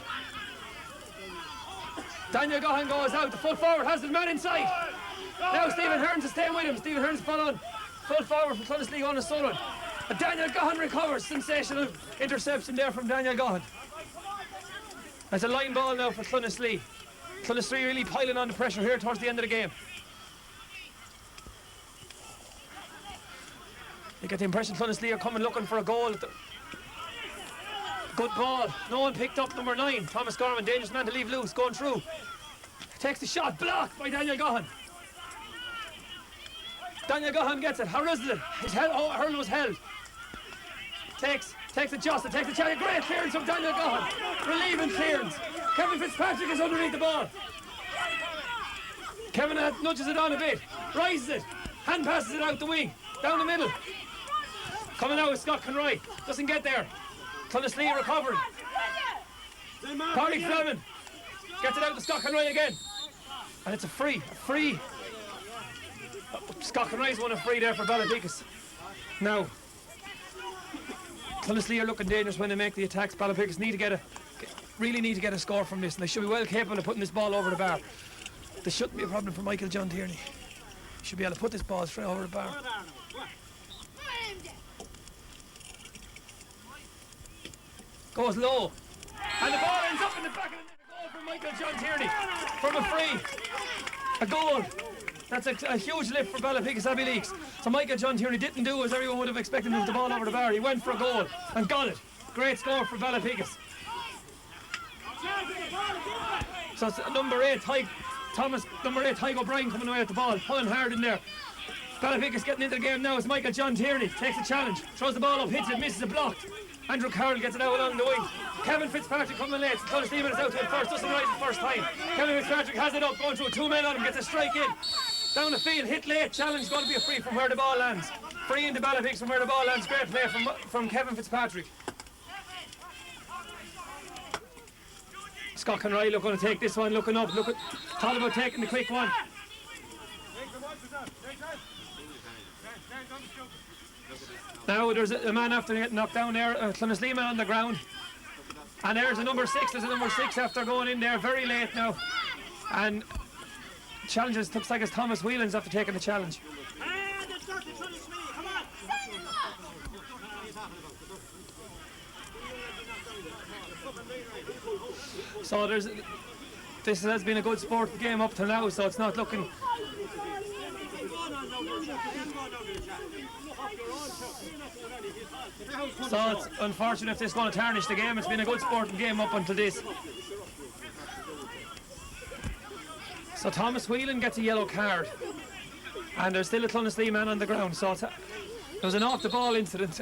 Daniel Gahan goes out. The full forward has the man inside. Now Stephen Hearns is staying with him. Stephen Hearns full on. Full forward for Clonaslee on a solo. And Daniel Gahan recovers. Sensational interception there from Daniel Gahan. That's a line ball now for Clonaslee. Clonaslee really piling on the pressure here towards the end of the game. You get the impression Clonaslee are coming looking for a goal. Good ball. No one picked up number 9. Thomas Gorman, dangerous man to leave loose, going through. Takes the shot, blocked by Daniel Gahan. Daniel Gahan gets it. How does it? His hurl was held. Takes a Justin, takes a chance. Great clearance from Daniel Gahan. Relieving clearance. Kevin Fitzpatrick is underneath the ball. Kevin nudges it on a bit. Rises it. Hand passes it out the wing. Down the middle. Coming out with Scott Conroy. Doesn't get there. Clonaslee recovering. Party Fleming. Gets it out to Scott Conroy again. And it's a free. Scott Conroy's won a free there for Ballypickas. Now, Clonaslee are looking dangerous when they make the attacks. Ballypickas really need to get a score from this, and they should be well capable of putting this ball over the bar. There shouldn't be a problem for Michael John Tierney. He should be able to put this ball straight over the bar. Goes low. And the ball ends up in the back of the net. A goal from Michael John Tierney from a free. A goal. That's a huge lift for Ballypickas Abbeyleix. So Michael John Tierney didn't do as everyone would have expected, move the ball over the bar. He went for a goal and got it. Great score for Ballypickas. So it's number 8, number 8, Tyke O'Brien coming away with the ball, pulling hard in there. Ballypickas getting into the game now. It's Michael John Tierney, takes a challenge, throws the ball up, hits it, misses it, blocked. Andrew Carroll gets it out along the wing. Kevin Fitzpatrick coming late. Clonaslee is out to it first, doesn't rise the first time. Kevin Fitzpatrick has it up, going through 2 men on him, gets a strike in. Down the field, hit late, challenge, going to be a free from where the ball lands. Free into Ballypickas from where the ball lands. Great play from Kevin Fitzpatrick. Scott Conroy looking to take this one, looking up, thought about taking the quick one. Now there's a man after getting knocked down there, a Clonaslee man on the ground. And there's a number 6, after going in there very late now. And challenges, looks like it's Thomas Whelan's after taking the challenge. So this has been a good sport game up to now, so it's not looking. So it's unfortunate if this is going to tarnish the game. It's been a good sporting game up until this. So Thomas Whelan gets a yellow card, and there's still a Clonaslee man on the ground. So there was an off the ball incident.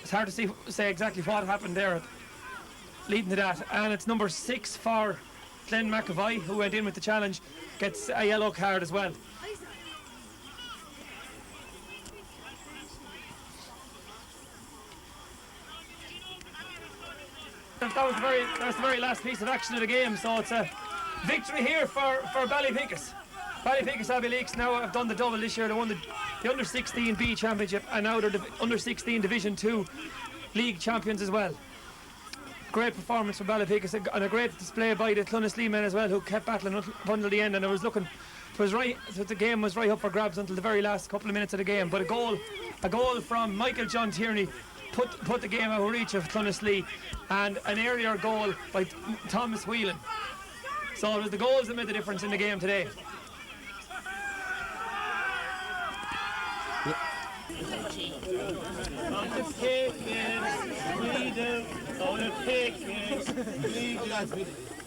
It's hard to say exactly what happened there leading to that, and it's number 6 for Glenn McAvoy, who went in with the challenge, gets a yellow card as well. That's the very last piece of action of the game, so it's a victory here for Ballypickas. Ballypickas Abbeyleix now have done the double this year. They won the Under-16 B Championship, and now they're the Under-16 Division 2 League champions as well. Great performance from Ballypickas, and a great display by the Clonaslee men as well, who kept battling up until the end. And the game was right up for grabs until the very last couple of minutes of the game. But a goal from Michael John Tierney put the game out of reach of Clonaslee, and an earlier goal by Thomas Whelan. So it was the goals that made the difference in the game today.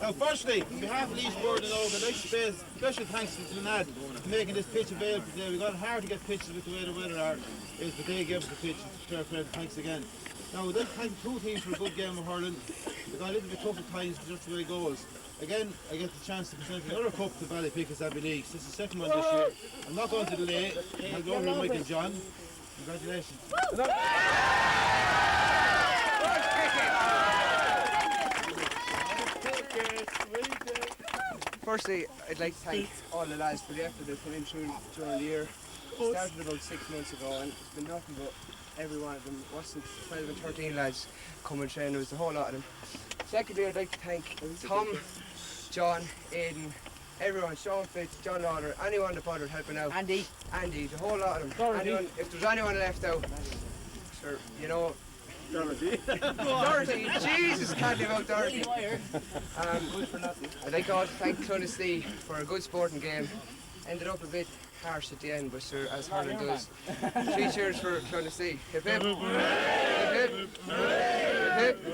Now, firstly, on behalf of the East Board and all, I'd like to say special thanks to Clonaslee for making this pitch available today. We got it hard to get pitches with the way the weather are, but they gave us the pitch. Thanks again. Now, we'd like to thank the 2 teams for a good game of hurling. We got a little bit tough at times, just the way it goes. Again, I get the chance to present another cup to Ballypickas Abbeyleix. This is the second one this year. I'm not going to delay. I'll go over to Michael John. Congratulations. Firstly, I'd like to thank all the lads for the effort they've put in during the year. It started about 6 months ago, and it's been nothing but every one of them. It wasn't 12 and 13 lads come and train, there was a whole lot of them. Secondly, I'd like to thank Tom, John, Aidan, everyone, Sean Fitz, John Lauder, anyone that bothered helping out. Andy, the whole lot of them. Anyone, if there's anyone left out, sure, you know. Dorothy, Jesus, can't live out Dorothy. I'd like to thank Clonaslee for a good sporting game. Ended up a bit harsh at the end, but sure, as hurling does. 3 cheers for Clonaslee. Hip hip. Hip hip. Hip hip.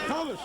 Thomas!